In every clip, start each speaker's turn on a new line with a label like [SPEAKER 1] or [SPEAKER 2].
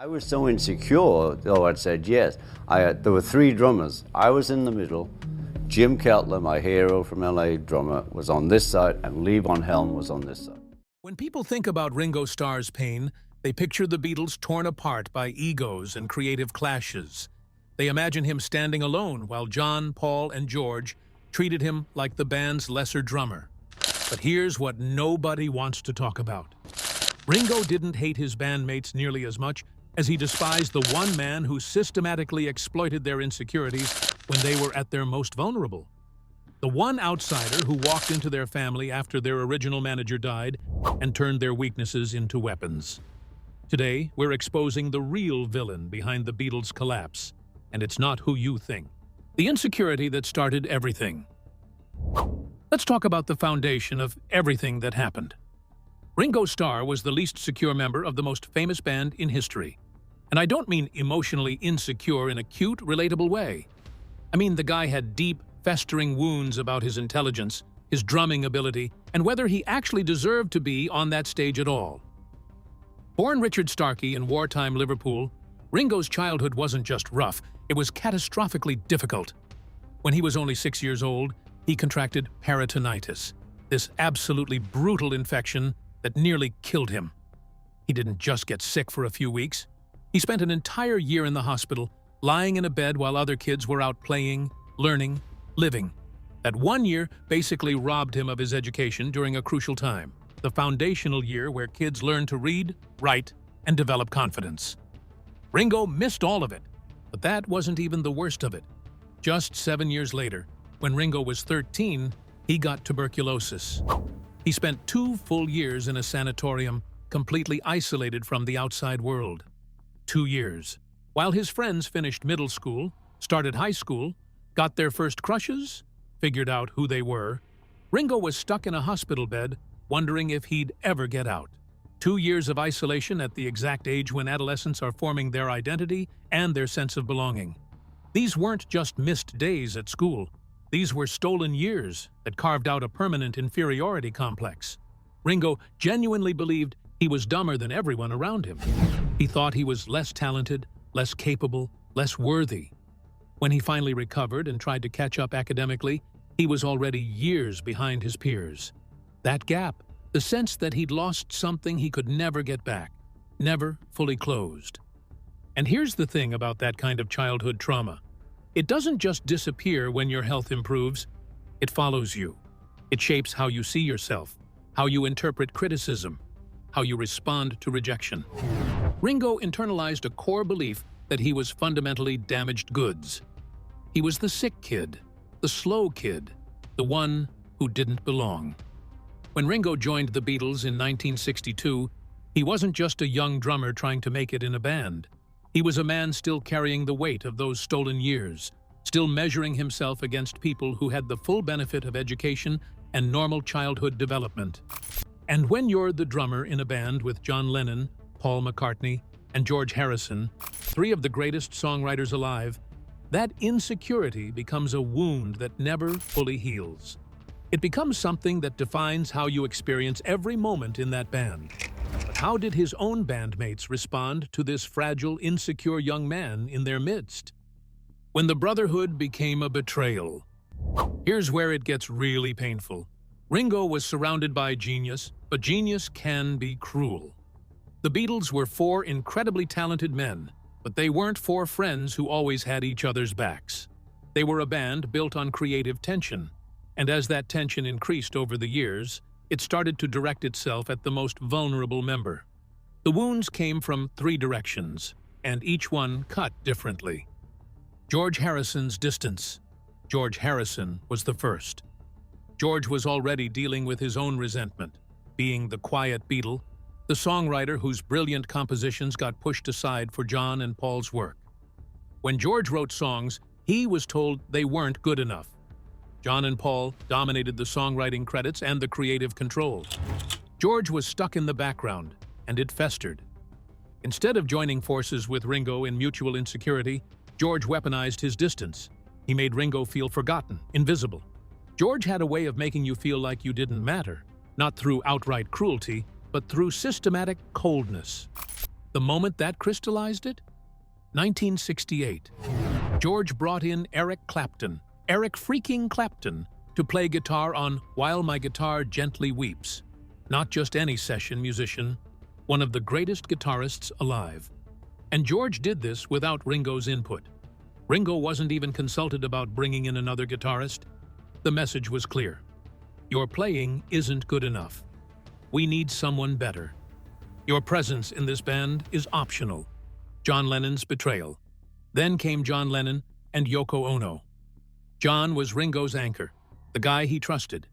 [SPEAKER 1] I was so insecure, though I'd said yes. There were three drummers. I was in the middle. Jim Keltler, my hero from LA drummer, was on this side, and Lee Von Helm was on this side.
[SPEAKER 2] When people think about Ringo Starr's pain, they picture the Beatles torn apart by egos and creative clashes. They imagine him standing alone while John, Paul, and George treated him like the band's lesser drummer. But here's what nobody wants to talk about. Ringo didn't hate his bandmates nearly as much as he despised the one man who systematically exploited their insecurities when they were at their most vulnerable. The one outsider who walked into their family after their original manager died and turned their weaknesses into weapons. Today, we're exposing the real villain behind the Beatles' collapse, and it's not who you think. The insecurity that started everything. Let's talk about the foundation of everything that happened. Ringo Starr was the least secure member of the most famous band in history. And I don't mean emotionally insecure in a cute, relatable way. I mean the guy had deep, festering wounds about his intelligence, his drumming ability, and whether he actually deserved to be on that stage at all. Born Richard Starkey in wartime Liverpool, Ringo's childhood wasn't just rough, it was catastrophically difficult. When he was only 6 years old, he contracted peritonitis, this absolutely brutal infection that nearly killed him. He didn't just get sick for a few weeks. He spent an entire year in the hospital, lying in a bed while other kids were out playing, learning, living. That 1 year basically robbed him of his education during a crucial time, the foundational year where kids learn to read, write, and develop confidence. Ringo missed all of it, but that wasn't even the worst of it. Just 7 years later, when Ringo was 13, he got tuberculosis. He spent 2 full years in a sanatorium, completely isolated from the outside world. 2 years. While his friends finished middle school, started high school, got their first crushes, figured out who they were, Ringo was stuck in a hospital bed, wondering if he'd ever get out. 2 years of isolation at the exact age when adolescents are forming their identity and their sense of belonging. These weren't just missed days at school. These were stolen years that carved out a permanent inferiority complex. Ringo genuinely believed he was dumber than everyone around him. He thought he was less talented, less capable, less worthy. When he finally recovered and tried to catch up academically, he was already years behind his peers. That gap, the sense that he'd lost something he could never get back, never fully closed. And here's the thing about that kind of childhood trauma. It doesn't just disappear when your health improves. It follows you. It shapes how you see yourself, how you interpret criticism, how you respond to rejection. Ringo internalized a core belief that he was fundamentally damaged goods. He was the sick kid, the slow kid, the one who didn't belong. When Ringo joined the Beatles in 1962, he wasn't just a young drummer trying to make it in a band. He was a man still carrying the weight of those stolen years, still measuring himself against people who had the full benefit of education and normal childhood development. And when you're the drummer in a band with John Lennon, Paul McCartney, and George Harrison, 3 of the greatest songwriters alive, that insecurity becomes a wound that never fully heals. It becomes something that defines how you experience every moment in that band. But how did his own bandmates respond to this fragile, insecure young man in their midst? When the brotherhood became a betrayal. Here's where it gets really painful. Ringo was surrounded by genius, but genius can be cruel. The Beatles were 4 incredibly talented men, but they weren't 4 friends who always had each other's backs. They were a band built on creative tension, and as that tension increased over the years, it started to direct itself at the most vulnerable member. The wounds came from 3 directions, and each one cut differently. George Harrison's distance. George Harrison was the first. George was already dealing with his own resentment, being the quiet Beatle, the songwriter whose brilliant compositions got pushed aside for John and Paul's work. When George wrote songs, he was told they weren't good enough. John and Paul dominated the songwriting credits and the creative control. George was stuck in the background, and it festered. Instead of joining forces with Ringo in mutual insecurity, George weaponized his distance. He made Ringo feel forgotten, invisible. George had a way of making you feel like you didn't matter, not through outright cruelty, but through systematic coldness. The moment that crystallized it? 1968. George brought in Eric freaking Clapton, to play guitar on While My Guitar Gently Weeps. Not just any session musician, one of the greatest guitarists alive. And George did this without Ringo's input. Ringo wasn't even consulted about bringing in another guitarist. The message was clear. Your playing isn't good enough. We need someone better. Your presence in this band is optional. John Lennon's betrayal. Then came John Lennon and Yoko Ono. John was Ringo's anchor, the guy he trusted,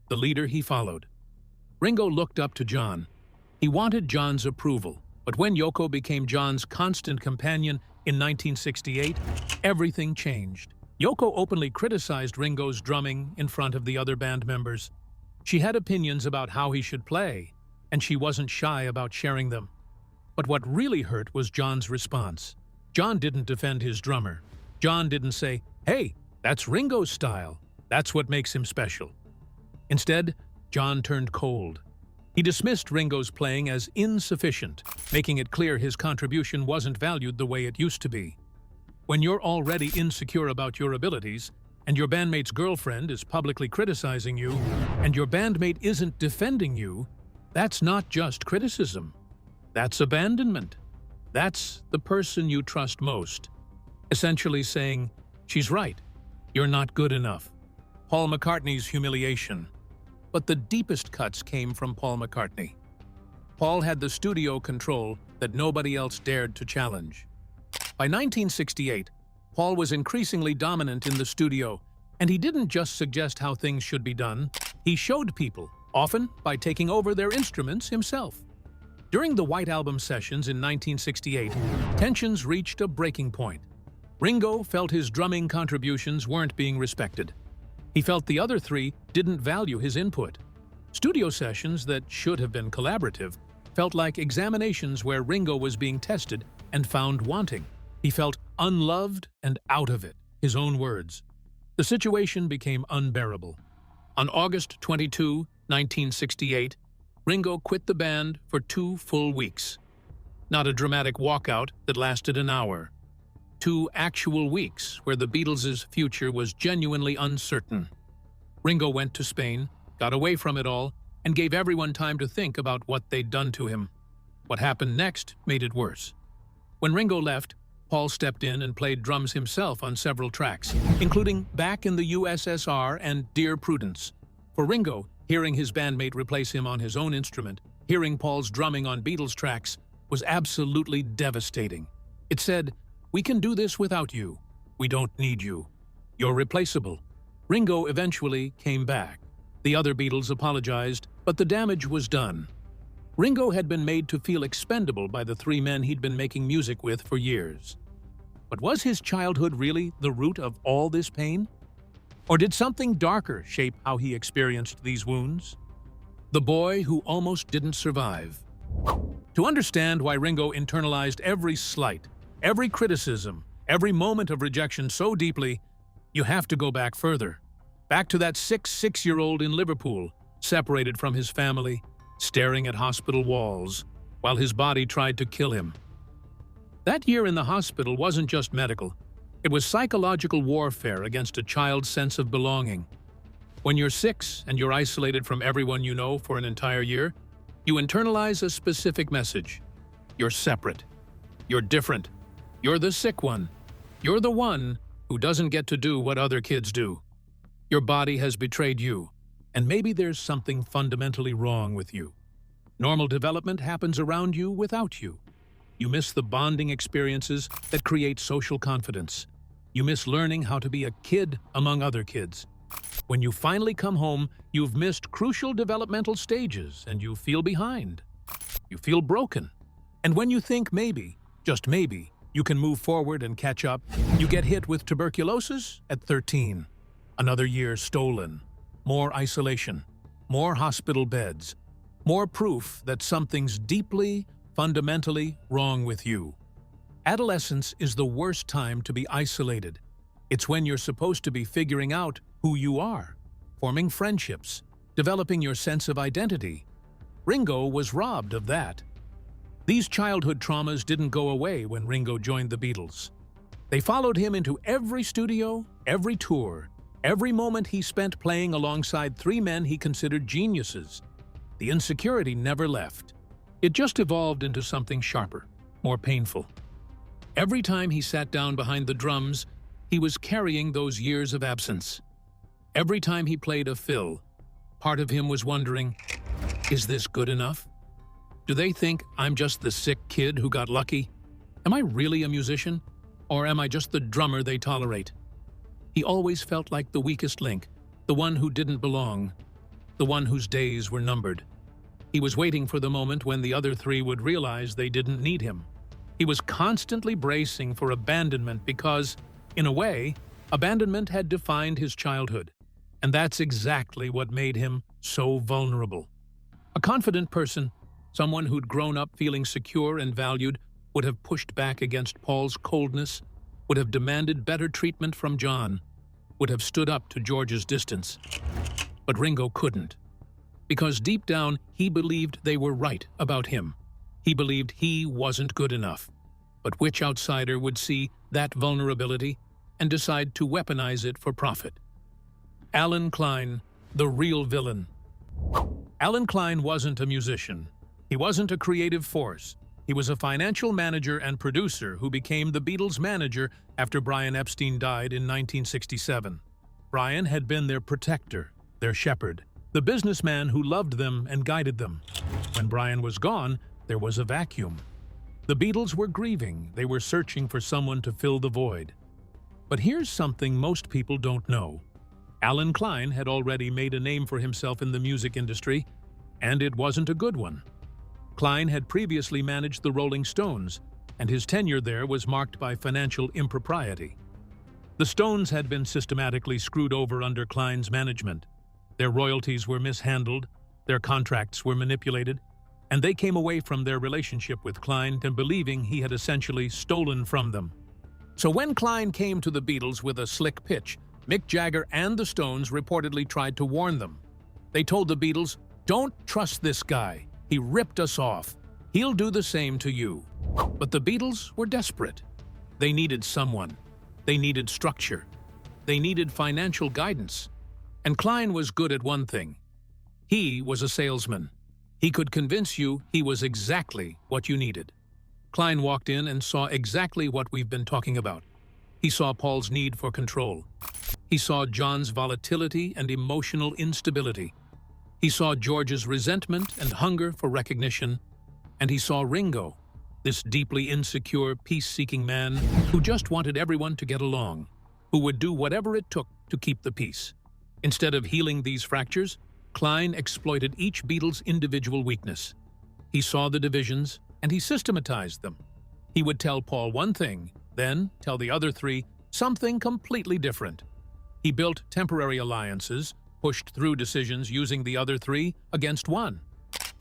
[SPEAKER 2] the leader he followed. Ringo looked up to John. He wanted John's approval, but when Yoko became John's constant companion in 1968, everything changed. Yoko openly criticized Ringo's drumming in front of the other band members. She had opinions about how he should play, and she wasn't shy about sharing them. But what really hurt was John's response. John didn't defend his drummer. John didn't say, "Hey, that's Ringo's style. That's what makes him special." Instead, John turned cold. He dismissed Ringo's playing as insufficient, making it clear his contribution wasn't valued the way it used to be. When you're already insecure about your abilities, and your bandmate's girlfriend is publicly criticizing you, and your bandmate isn't defending you, that's not just criticism. That's abandonment. That's the person you trust most. Essentially saying, "She's right. You're not good enough." Paul McCartney's humiliation. But the deepest cuts came from Paul McCartney. Paul had the studio control that nobody else dared to challenge. By 1968, Paul was increasingly dominant in the studio, and he didn't just suggest how things should be done, he showed people, often by taking over their instruments himself. During the White Album sessions in 1968, tensions reached a breaking point. Ringo felt his drumming contributions weren't being respected. He felt the other three didn't value his input. Studio sessions that should have been collaborative felt like examinations where Ringo was being tested and found wanting. He felt unloved and out of it, his own words. The situation became unbearable. On August 22, 1968, Ringo quit the band for 2 full weeks. Not a dramatic walkout that lasted an hour. 2 actual weeks where the Beatles' future was genuinely uncertain. Ringo went to Spain, got away from it all, and gave everyone time to think about what they'd done to him. What happened next made it worse. When Ringo left, Paul stepped in and played drums himself on several tracks, including Back in the USSR and Dear Prudence. For Ringo, hearing his bandmate replace him on his own instrument, hearing Paul's drumming on Beatles tracks, was absolutely devastating. It said, "We can do this without you. We don't need you. You're replaceable." Ringo eventually came back. The other Beatles apologized, but the damage was done. Ringo had been made to feel expendable by the 3 men he'd been making music with for years. But was his childhood really the root of all this pain? Or did something darker shape how he experienced these wounds? The boy who almost didn't survive. To understand why Ringo internalized every slight, every criticism, every moment of rejection so deeply, you have to go back further. Back to that 6-year-old in Liverpool, separated from his family, staring at hospital walls, while his body tried to kill him. That year in the hospital wasn't just medical. It was psychological warfare against a child's sense of belonging. When you're 6 and you're isolated from everyone you know for an entire year, you internalize a specific message. You're separate. You're different. You're the sick one. You're the one who doesn't get to do what other kids do. Your body has betrayed you, and maybe there's something fundamentally wrong with you. Normal development happens around you without you. You miss the bonding experiences that create social confidence. You miss learning how to be a kid among other kids. When you finally come home, you've missed crucial developmental stages and you feel behind. You feel broken. And when you think maybe, just maybe, you can move forward and catch up, you get hit with tuberculosis at 13. Another year stolen. More isolation. More hospital beds. More proof that something's deeply, fundamentally wrong with you. Adolescence is the worst time to be isolated. It's when you're supposed to be figuring out who you are, forming friendships, developing your sense of identity. Ringo was robbed of that. These childhood traumas didn't go away when Ringo joined the Beatles. They followed him into every studio, every tour, every moment he spent playing alongside three men he considered geniuses. The insecurity never left. It just evolved into something sharper, more painful. Every time he sat down behind the drums, he was carrying those years of absence. Every time he played a fill, part of him was wondering, is this good enough? Do they think I'm just the sick kid who got lucky? Am I really a musician? Or am I just the drummer they tolerate? He always felt like the weakest link, the one who didn't belong, the one whose days were numbered. He was waiting for the moment when the other three would realize they didn't need him. He was constantly bracing for abandonment because, in a way, abandonment had defined his childhood. And that's exactly what made him so vulnerable. A confident person, someone who'd grown up feeling secure and valued, would have pushed back against Paul's coldness, would have demanded better treatment from John, would have stood up to George's distance. But Ringo couldn't. Because deep down, he believed they were right about him. He believed he wasn't good enough. But which outsider would see that vulnerability and decide to weaponize it for profit? Alan Klein, the real villain. Alan Klein wasn't a musician. He wasn't a creative force. He was a financial manager and producer who became the Beatles' manager after Brian Epstein died in 1967. Brian had been their protector, their shepherd, the businessman who loved them and guided them. When Brian was gone, there was a vacuum. The Beatles were grieving. They were searching for someone to fill the void. But here's something most people don't know. Alan Klein had already made a name for himself in the music industry, and it wasn't a good one. Klein had previously managed the Rolling Stones, and his tenure there was marked by financial impropriety. The Stones had been systematically screwed over under Klein's management. Their royalties were mishandled, their contracts were manipulated, and they came away from their relationship with Klein to believing he had essentially stolen from them. So when Klein came to the Beatles with a slick pitch, Mick Jagger and the Stones reportedly tried to warn them. They told the Beatles, "Don't trust this guy. He ripped us off. He'll do the same to you." But the Beatles were desperate. They needed someone. They needed structure. They needed financial guidance. And Klein was good at one thing. He was a salesman. He could convince you he was exactly what you needed. Klein walked in and saw exactly what we've been talking about. He saw Paul's need for control. He saw John's volatility and emotional instability. He saw George's resentment and hunger for recognition, and he saw Ringo, this deeply insecure, peace-seeking man who just wanted everyone to get along, who would do whatever it took to keep the peace. Instead of healing these fractures, Klein exploited each Beatles' individual weakness. He saw the divisions, and he systematized them. He would tell Paul one thing, then tell the other three something completely different. He built temporary alliances, pushed through decisions using the other three against one.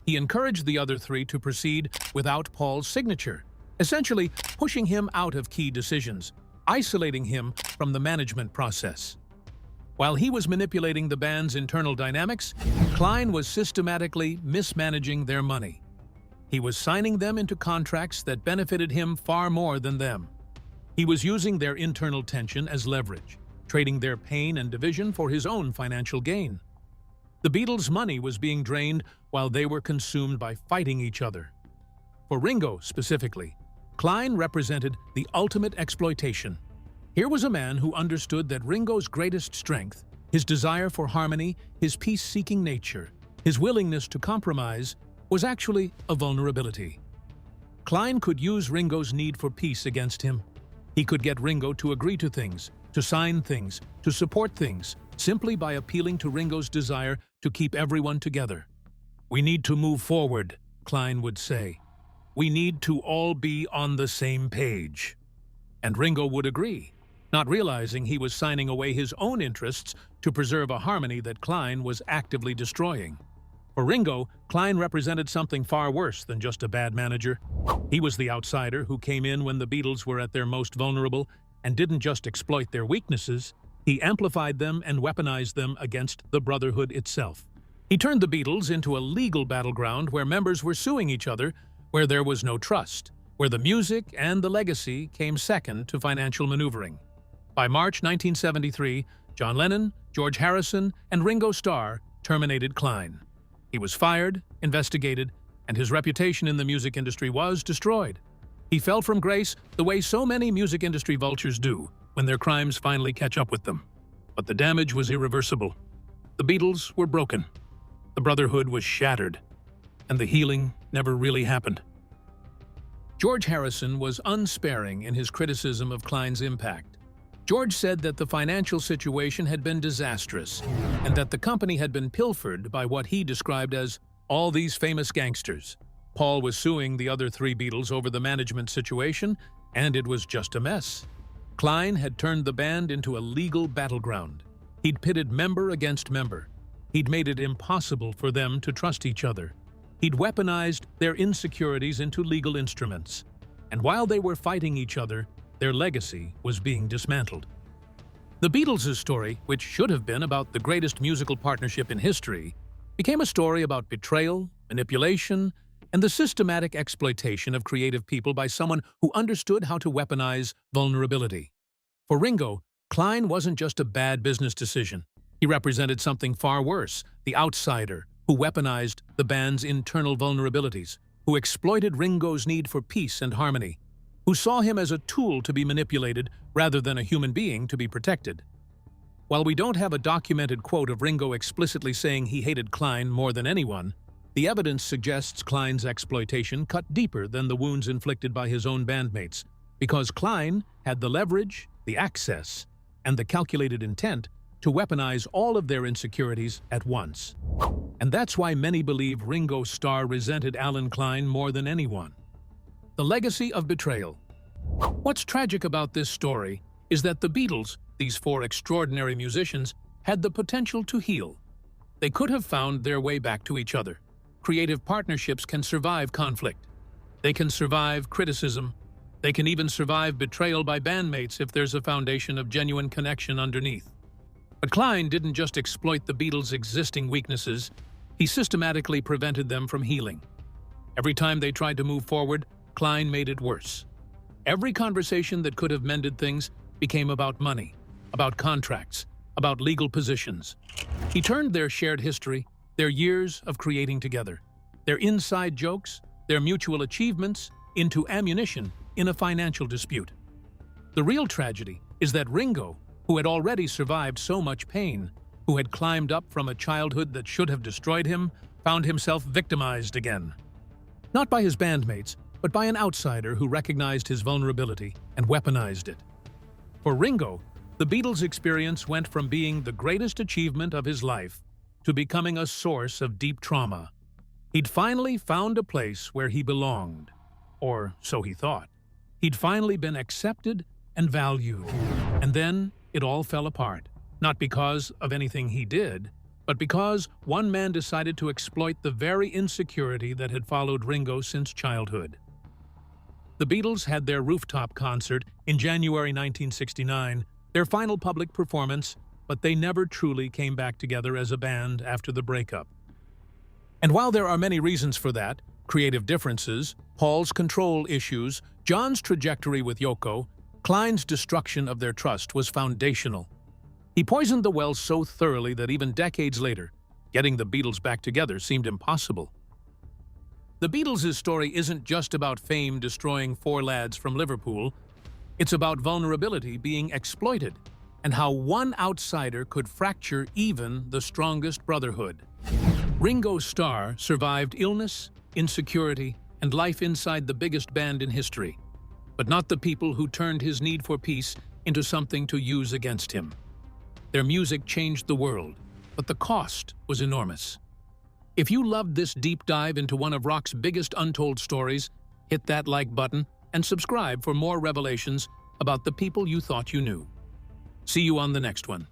[SPEAKER 2] He encouraged the other three to proceed without Paul's signature, essentially pushing him out of key decisions, isolating him from the management process. While he was manipulating the band's internal dynamics, Klein was systematically mismanaging their money. He was signing them into contracts that benefited him far more than them. He was using their internal tension as leverage, trading their pain and division for his own financial gain. The Beatles' money was being drained while they were consumed by fighting each other. For Ringo, specifically, Klein represented the ultimate exploitation. Here was a man who understood that Ringo's greatest strength, his desire for harmony, his peace-seeking nature, his willingness to compromise, was actually a vulnerability. Klein could use Ringo's need for peace against him. He could get Ringo to agree to things, to sign things, to support things, simply by appealing to Ringo's desire to keep everyone together. "We need to move forward," Klein would say. "We need to all be on the same page." And Ringo would agree, not realizing he was signing away his own interests to preserve a harmony that Klein was actively destroying. For Ringo, Klein represented something far worse than just a bad manager. He was the outsider who came in when the Beatles were at their most vulnerable and didn't just exploit their weaknesses, he amplified them and weaponized them against the Brotherhood itself. He turned the Beatles into a legal battleground where members were suing each other where there was no trust, where the music and the legacy came second to financial maneuvering. By March 1973, John Lennon, George Harrison, and Ringo Starr terminated Klein. He was fired, investigated, and his reputation in the music industry was destroyed. He fell from grace the way so many music industry vultures do when their crimes finally catch up with them. But the damage was irreversible. The Beatles were broken. The brotherhood was shattered, and the healing never really happened. George Harrison was unsparing in his criticism of Klein's impact. George said that the financial situation had been disastrous and that the company had been pilfered by what he described as all these famous gangsters. Paul was suing the other three Beatles over the management situation, and it was just a mess. Klein had turned the band into a legal battleground. He'd pitted member against member. He'd made it impossible for them to trust each other. He'd weaponized their insecurities into legal instruments. And while they were fighting each other, their legacy was being dismantled. The Beatles' story, which should have been about the greatest musical partnership in history, became a story about betrayal, manipulation, and the systematic exploitation of creative people by someone who understood how to weaponize vulnerability. For Ringo, Klein wasn't just a bad business decision. He represented something far worse, the outsider, who weaponized the band's internal vulnerabilities, who exploited Ringo's need for peace and harmony, who saw him as a tool to be manipulated rather than a human being to be protected. While we don't have a documented quote of Ringo explicitly saying he hated Klein more than anyone, the evidence suggests Klein's exploitation cut deeper than the wounds inflicted by his own bandmates, because Klein had the leverage, the access, and the calculated intent to weaponize all of their insecurities at once. And that's why many believe Ringo Starr resented Alan Klein more than anyone. The legacy of betrayal. What's tragic about this story is that the Beatles, these four extraordinary musicians, had the potential to heal. They could have found their way back to each other. Creative partnerships can survive conflict. They can survive criticism. They can even survive betrayal by bandmates if there's a foundation of genuine connection underneath. But Klein didn't just exploit the Beatles' existing weaknesses, he systematically prevented them from healing. Every time they tried to move forward, Klein made it worse. Every conversation that could have mended things became about money, about contracts, about legal positions. He turned their shared history, their years of creating together, their inside jokes, their mutual achievements, into ammunition in a financial dispute. The real tragedy is that Ringo, who had already survived so much pain, who had climbed up from a childhood that should have destroyed him, found himself victimized again. Not by his bandmates, but by an outsider who recognized his vulnerability and weaponized it. For Ringo, the Beatles' experience went from being the greatest achievement of his life to becoming a source of deep trauma. He'd finally found a place where he belonged, or so he thought. He'd finally been accepted and valued, and then it all fell apart, not because of anything he did, but because one man decided to exploit the very insecurity that had followed Ringo since childhood. The Beatles had their rooftop concert in January 1969, their final public performance, but they never truly came back together as a band after the breakup. And while there are many reasons for that, creative differences, Paul's control issues, John's trajectory with Yoko, Klein's destruction of their trust was foundational. He poisoned the well so thoroughly that even decades later, getting the Beatles back together seemed impossible. The Beatles' story isn't just about fame destroying four lads from Liverpool. It's about vulnerability being exploited and how one outsider could fracture even the strongest brotherhood. Ringo Starr survived illness, insecurity, and life inside the biggest band in history, but not the people who turned his need for peace into something to use against him. Their music changed the world, but the cost was enormous. If you loved this deep dive into one of rock's biggest untold stories, hit that like button and subscribe for more revelations about the people you thought you knew. See you on the next one.